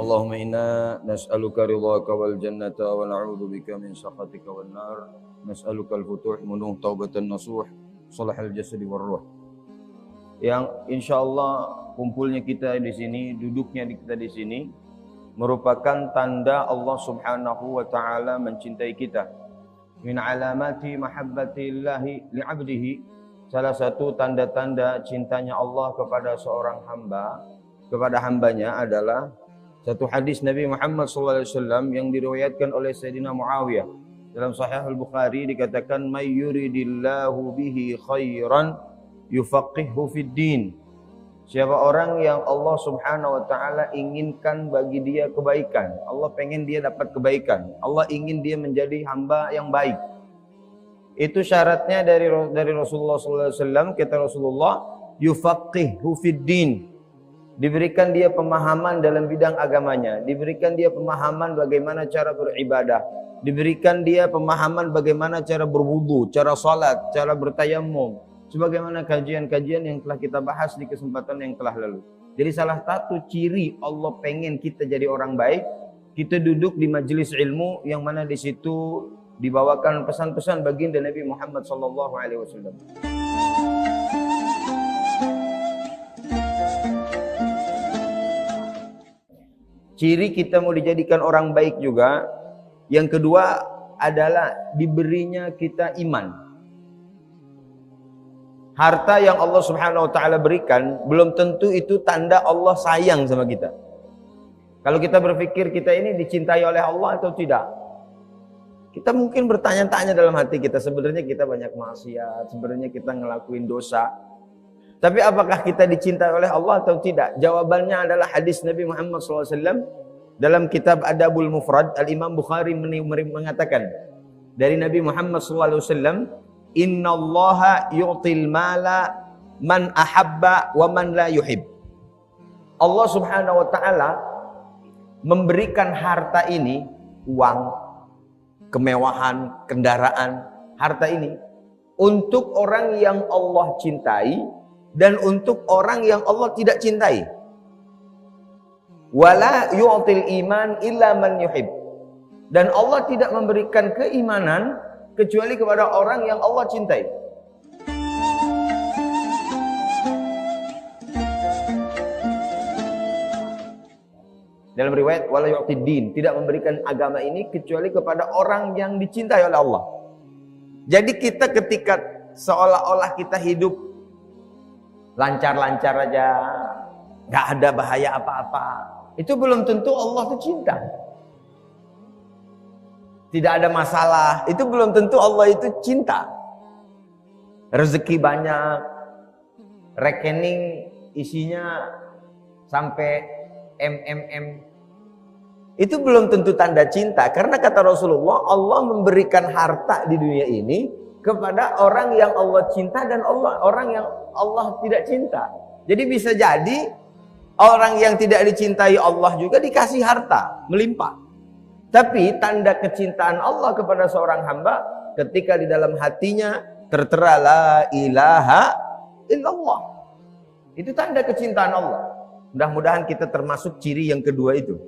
Allahumma inna nas'aluka ridhaka wal jannata wa na'udzu bika min sakhatika wan nar. Nas'aluka al-futuh munuh taubatan nasuh salahal jasadi war ruh. Yang insyaallah kumpulnya kita di sini, duduknya kita di sini merupakan tanda Allah Subhanahu wa taala mencintai kita. Min alamati mahabbatillahi li'abdihi, salah satu tanda-tanda cintanya Allah kepada seorang hamba, kepada hambanya adalah satu hadis Nabi Muhammad SAW yang diriwayatkan oleh Sayyidina Muawiyah. Dalam Sahih Al-Bukhari dikatakan, "May yuridillahu bihi khairan yufaqihu fid din." Siapa orang yang Allah Subhanahu wa taala inginkan bagi dia kebaikan, Allah pengen dia dapat kebaikan, Allah ingin dia menjadi hamba yang baik. Itu syaratnya dari Rasulullah SAW, kata Rasulullah, yufaqihu fid din. Diberikan dia pemahaman dalam bidang agamanya, diberikan dia pemahaman bagaimana cara beribadah, diberikan dia pemahaman bagaimana cara berwudu, cara salat, cara bertayamum, sebagaimana kajian-kajian yang telah kita bahas di kesempatan yang telah lalu. Jadi salah satu ciri Allah pengen kita jadi orang baik, kita duduk di majelis ilmu yang mana di situ dibawakan pesan-pesan baginda Nabi Muhammad SAW. Ciri kita mau dijadikan orang baik juga, yang kedua adalah diberinya kita iman. Harta yang Allah Subhanahu wa taala berikan belum tentu itu tanda Allah sayang sama kita. Kalau kita berpikir kita ini dicintai oleh Allah atau tidak, kita mungkin bertanya-tanya dalam hati kita, sebenarnya kita banyak maksiat, sebenarnya kita ngelakuin dosa. Tapi apakah kita dicintai oleh Allah atau tidak? Jawabannya adalah hadis Nabi Muhammad SAW dalam kitab Adabul Mufrad. Al-Imam Bukhari mengatakan dari Nabi Muhammad SAW, "Inna Allaha yu'til mala man ahabba wa man la yuhib." Allah Subhanahu wa taala memberikan harta ini, uang, kemewahan, kendaraan, harta ini untuk orang yang Allah cintai dan untuk orang yang Allah tidak cintai. Wala yu'til iman illa man yuhib. Dan Allah tidak memberikan keimanan kecuali kepada orang yang Allah cintai. Dalam riwayat wala yu'tid din, tidak memberikan agama ini kecuali kepada orang yang dicintai oleh Allah. Jadi kita ketika seolah-olah kita hidup lancar-lancar aja, gak ada bahaya apa-apa, itu belum tentu Allah itu cinta. Tidak ada masalah, itu belum tentu Allah itu cinta. Rezeki banyak, rekening isinya sampai MMM, itu belum tentu tanda cinta. Karena kata Rasulullah, Allah memberikan harta di dunia ini kepada orang yang Allah cinta dan orang yang Allah tidak cinta. Jadi bisa jadi orang yang tidak dicintai Allah juga dikasih harta melimpah. Tapi tanda kecintaan Allah kepada seorang hamba ketika di dalam hatinya tertera la ilaha illallah. Itu tanda kecintaan Allah. Mudah-mudahan kita termasuk ciri yang kedua itu.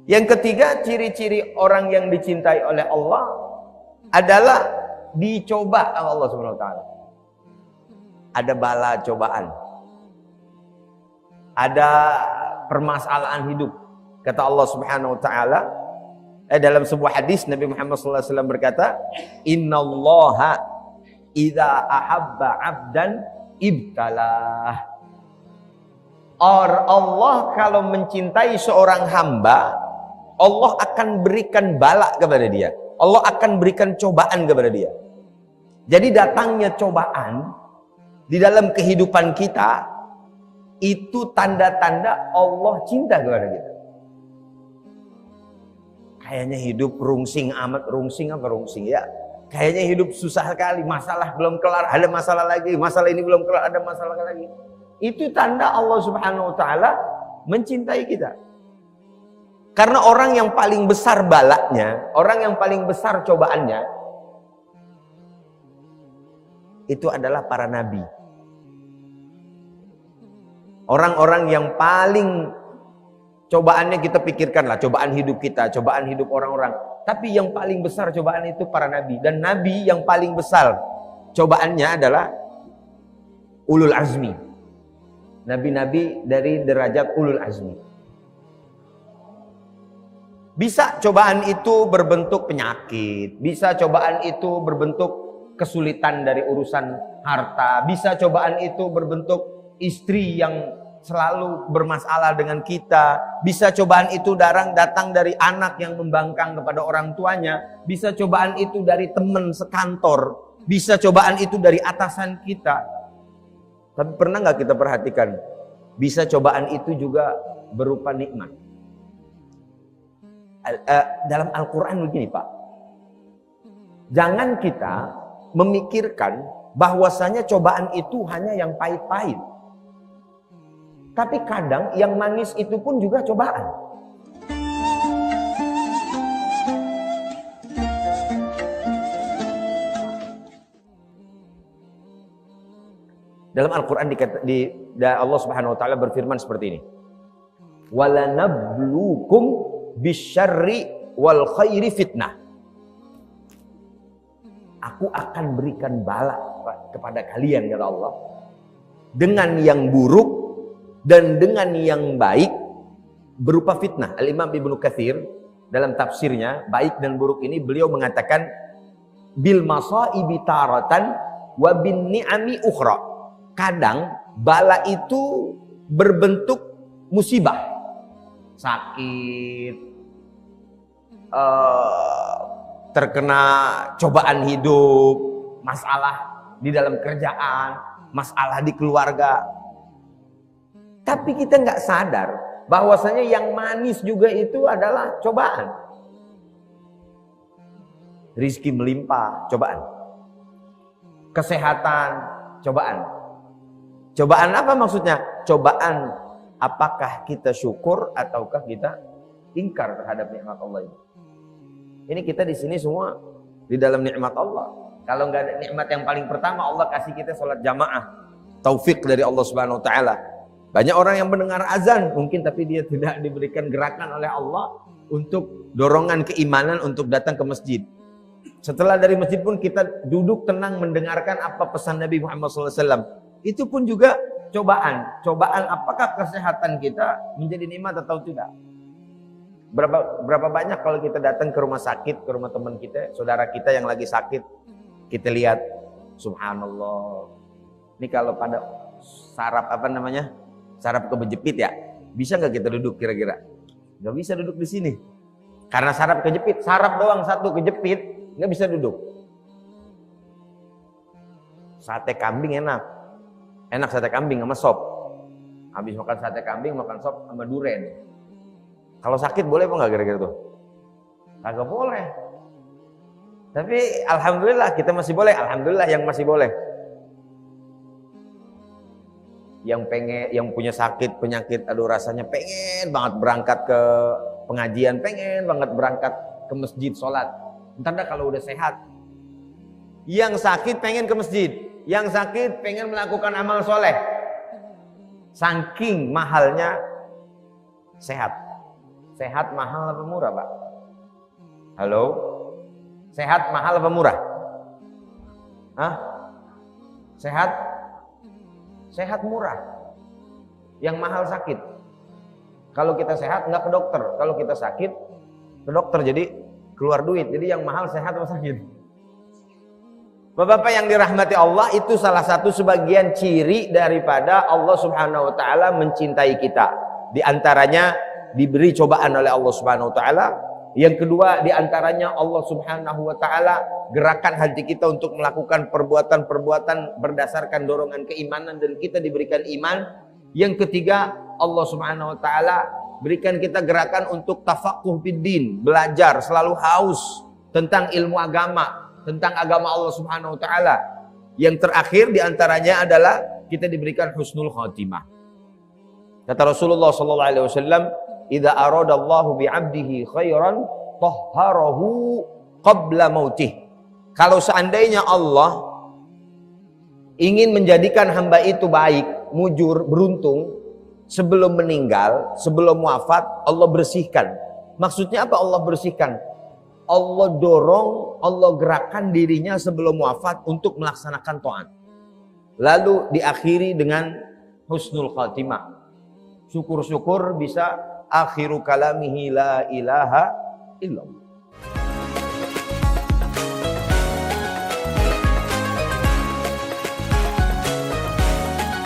Yang ketiga, ciri-ciri orang yang dicintai oleh Allah adalah dicoba oleh Allah Subhanahu wa taala. Ada bala cobaan. Ada permasalahan hidup. Kata Allah Subhanahu wa taala dalam sebuah hadis Nabi Muhammad SAW berkata, "Innallaha idza ahabba 'abdan ibtalah." Allah kalau mencintai seorang hamba, Allah akan berikan bala kepada dia. Allah akan berikan cobaan kepada dia. Jadi datangnya cobaan di dalam kehidupan kita itu tanda-tanda Allah cinta kepada kita. Kayaknya hidup rungsing amat, rungsing ya. Kayaknya hidup susah sekali, masalah belum kelar, ada masalah lagi, masalah ini belum kelar, ada masalah lagi. Itu tanda Allah Subhanahu wa taala mencintai kita. Karena orang yang paling besar balanya, orang yang paling besar cobaannya, itu adalah para nabi. Orang-orang yang paling Cobaannya kita pikirkanlah, cobaan hidup kita, cobaan hidup orang-orang. Tapi yang paling besar cobaan itu para nabi. Dan nabi yang paling besar cobaannya adalah ulul azmi. Nabi-nabi dari derajat ulul azmi. Bisa cobaan itu berbentuk penyakit, bisa cobaan itu berbentuk kesulitan dari urusan harta, bisa cobaan itu berbentuk istri yang selalu bermasalah dengan kita, bisa cobaan itu datang dari anak yang membangkang kepada orang tuanya, bisa cobaan itu dari teman sekantor, bisa cobaan itu dari atasan kita. Tapi pernah nggak kita perhatikan, bisa cobaan itu juga berupa nikmat. Dalam Al-Quran begini Pak, jangan kita memikirkan bahwasanya cobaan itu hanya yang pahit-pahit. Tapi kadang yang manis itu pun juga cobaan. Dalam Al-Quran Allah Subhanahu wa taala berfirman seperti ini. Walanabluukum bisyarri wal khairi fitnah. Aku akan berikan bala kepada kalian kata Allah. Dengan yang buruk dan dengan yang baik berupa fitnah. Al-Imam Ibnu Katsir dalam tafsirnya baik dan buruk ini beliau mengatakan bil masaibi taratan wa bin ni'ami ukhra. Kadang bala itu berbentuk musibah, sakit, terkena cobaan hidup, masalah di dalam kerjaan, masalah di keluarga. Tapi kita nggak sadar bahwasanya yang manis juga itu adalah cobaan. Rizki melimpah, cobaan. Kesehatan, cobaan. Cobaan apa maksudnya? Cobaan apakah kita syukur ataukah kita ingkar terhadap nikmat Allah ini. Ini kita di sini semua di dalam nikmat Allah. Kalau nggak ada nikmat yang paling pertama, Allah kasih kita sholat jamaah, taufik dari Allah Subhanahu Wa Taala. Banyak orang yang mendengar azan mungkin tapi dia tidak diberikan gerakan oleh Allah untuk dorongan keimanan untuk datang ke masjid. Setelah dari masjid pun kita duduk tenang mendengarkan apa pesan Nabi Muhammad SAW. Itu pun juga cobaan. Cobaan apakah kesehatan kita menjadi nikmat atau tidak. Berapa banyak kalau kita datang ke rumah sakit, ke rumah teman kita, saudara kita yang lagi sakit, kita lihat, subhanallah. Ini kalau pada saraf saraf kejepit ya, bisa nggak kita duduk kira-kira? Nggak bisa duduk di sini, karena saraf kejepit. Saraf doang satu kejepit, nggak bisa duduk. Sate kambing enak sate kambing sama sop. Habis makan sate kambing, makan sop sama duren. Kalau sakit boleh apa nggak kira-kira tuh? Kagak boleh. Tapi alhamdulillah kita masih boleh. Alhamdulillah yang masih boleh. Yang punya sakit penyakit, aduh rasanya pengen banget berangkat ke pengajian, pengen banget berangkat ke masjid sholat. Entar dah kalau udah sehat. Yang sakit pengen ke masjid, yang sakit pengen melakukan amal soleh. Saking mahalnya sehat. Sehat mahal apa murah Pak? Halo? Sehat mahal apa murah? Hah? Sehat? Sehat murah. Yang mahal sakit. Kalau kita sehat nggak ke dokter. Kalau kita sakit ke dokter, jadi keluar duit. Jadi yang mahal sehat atau sakit? Bapak-bapak yang dirahmati Allah, itu salah satu sebagian ciri daripada Allah Subhanahu wa taala mencintai kita. Di antaranya diberi cobaan oleh Allah Subhanahu wa taala. Yang kedua, di antaranya Allah Subhanahu wa taala gerakan hati kita untuk melakukan perbuatan-perbuatan berdasarkan dorongan keimanan dan kita diberikan iman. Yang ketiga, Allah Subhanahu wa taala berikan kita gerakan untuk tafaqquh fid din, belajar, selalu haus tentang ilmu agama, tentang agama Allah Subhanahu wa taala. Yang terakhir di antaranya adalah kita diberikan husnul khatimah. Kata Rasulullah sallallahu alaihi wasallam, "Idza aradallahu bi'abdihi khairan tahharahu qabla mautih." Kalau seandainya Allah ingin menjadikan hamba itu baik, mujur, beruntung, sebelum meninggal, sebelum wafat, Allah bersihkan. Maksudnya apa Allah bersihkan? Allah dorong, Allah gerakkan dirinya sebelum wafat untuk melaksanakan taat. Lalu diakhiri dengan husnul khatimah. Syukur-syukur bisa akhiru kalamihi la ilaha illallah.